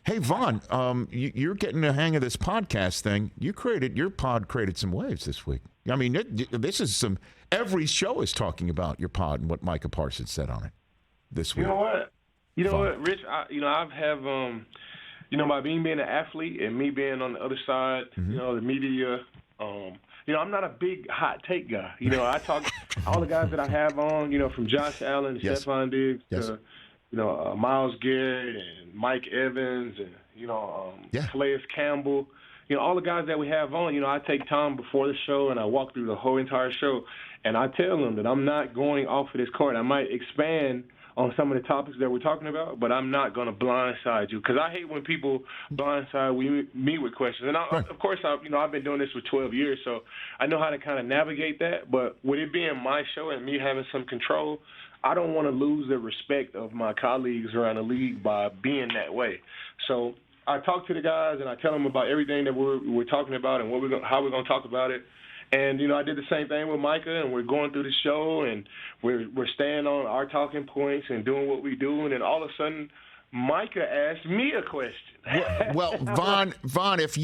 Hey, Vaughn, you're getting the hang of this podcast thing. Your pod created some waves this week. I mean, this is every show is talking about your pod and what Micah Parsons said on it this week. You know what, Rich? I've have by being an athlete and me being on the other side, the media. I'm not a big hot take guy. I talk all the guys that I have on, from Josh Allen, Yes. Stephon Diggs, Yes. to Myles Garrett and Mike Evans and Calais Campbell. All the guys that we have on. I take time before the show and I walk through the whole entire show, and I tell them that I'm not going off of this court. I might expand on some of the topics that we're talking about, but I'm not going to blindside you, because I hate when people blindside me with questions. And of course, I've been doing this for 12 years, so I know how to kind of navigate that. But with it being my show and me having some control, I don't want to lose the respect of my colleagues around the league by being that way. So I talk to the guys and I tell them about everything that we're talking about and how we're going to talk about it. And, I did the same thing with Micah, and we're going through the show, and we're staying on our talking points and doing what we do. And then all of a sudden, Micah asked me a question. Well, Vaughn, if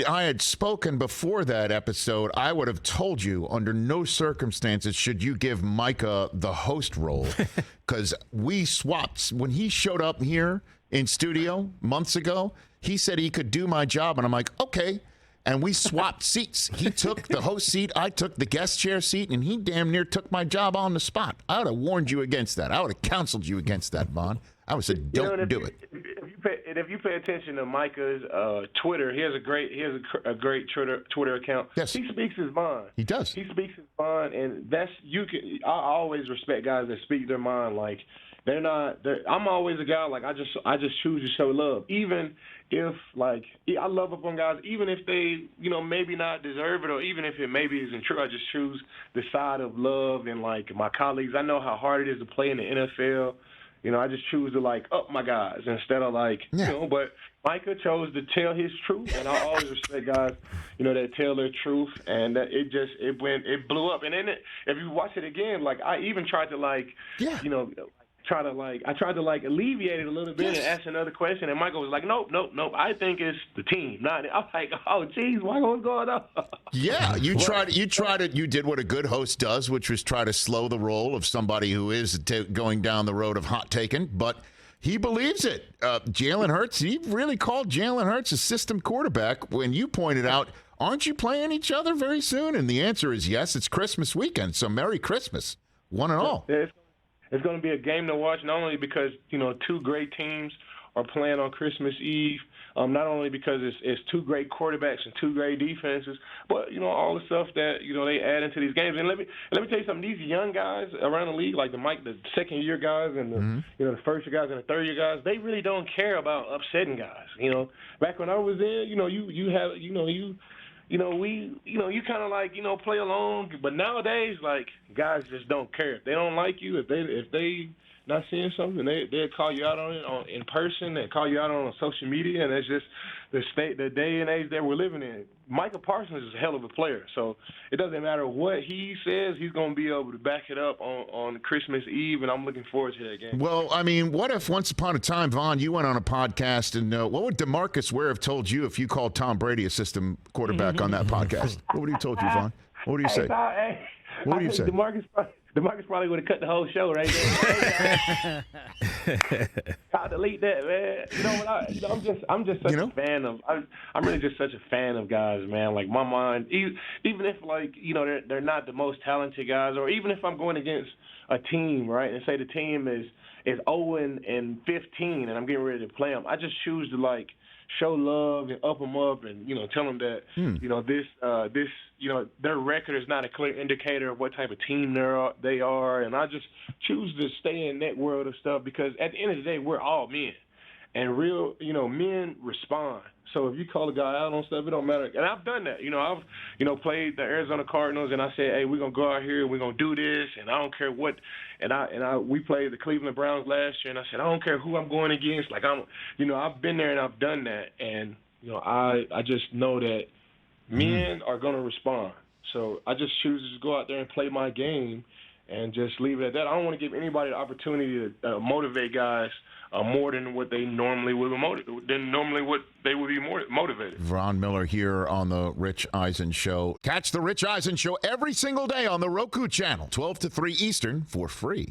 I had spoken before that episode, I would have told you under no circumstances should you give Micah the host role, because we swapped. When he showed up here in studio months ago, he said he could do my job, and I'm like, okay. And we swapped seats. He took the host seat, I took the guest chair seat, and he damn near took my job on the spot. I would have warned you against that. I would have counseled you against that, Vaughn. I would have said, don't do it. If you pay attention to Micah's Twitter, he has a great Twitter account. Yes. He speaks his mind. He does. He speaks his mind, and I always respect guys that speak their mind. Like, I'm always a guy, like, I just choose to show love, even if, like, I love up on guys, even if they, maybe not deserve it, or even if it maybe isn't true. I just choose the side of love. And, like, my colleagues, I know how hard it is to play in the NFL. I just choose to, like, up my guys instead of, like, but Micah chose to tell his truth, and I always respect guys, that tell their truth, and it blew up. And then if you watch it again, like, I even tried to, like, I tried to alleviate it a little bit and ask another question, and Michael was like, nope, I think it's the team. I'm like, oh, geez, what's going on? Yeah, you did what a good host does, which was try to slow the roll of somebody who is going down the road of hot taking, but he believes it. Jalen Hurts, he really called Jalen Hurts a system quarterback when you pointed out, aren't you playing each other very soon? And the answer is yes, it's Christmas weekend, so Merry Christmas, one and all. It's going to be a game to watch, not only because, two great teams are playing on Christmas Eve, not only because it's two great quarterbacks and two great defenses, but, all the stuff that, they add into these games. And let me tell you something, these young guys around the league, like the second-year guys and the first-year guys and the third-year guys, they really don't care about upsetting guys. Back when I was there, you kind of like, play along. But nowadays, like, guys just don't care. If they don't like you, if they not seeing something, they'll call you out on it in person, they call you out on social media, and it's just the day and age that we're living in. Micah Parsons is a hell of a player, so it doesn't matter what he says, he's going to be able to back it up on Christmas Eve, and I'm looking forward to that game. Well, I mean, what if once upon a time, Vaughn, you went on a podcast, and what would DeMarcus Ware have told you if you called Tom Brady a system quarterback on that podcast? What would he have told you, Vaughn? What would you say? What would you say? DeMarcus probably would have cut the whole show right there. I'll delete that, man. I'm just such a fan of. I'm really just such a fan of guys, man. Like, my mind, even if, like, they're not the most talented guys, or even if I'm going against a team, right, and say the team is 0-15 and I'm getting ready to play them, I just choose to, like, show love and up them up, and tell them that their record is not a clear indicator of what type of team they are, and I just choose to stay in that world of stuff, because at the end of the day, we're all men, and real men respond. So if you call a guy out on stuff, it don't matter. And I've done that. I've played the Arizona Cardinals, and I said, hey, we're gonna go out here, we're gonna do this, and I don't care what. And we played the Cleveland Browns last year, and I said, I don't care who I'm going against. Like, I've been there and I've done that, and I just know that men are gonna respond. So I just choose to just go out there and play my game, and just leave it at that. I don't want to give anybody the opportunity to motivate guys more than what they normally would be motivated. Ron Miller here on the Rich Eisen Show. Catch the Rich Eisen Show every single day on the Roku channel, 12 to 3 Eastern, for free.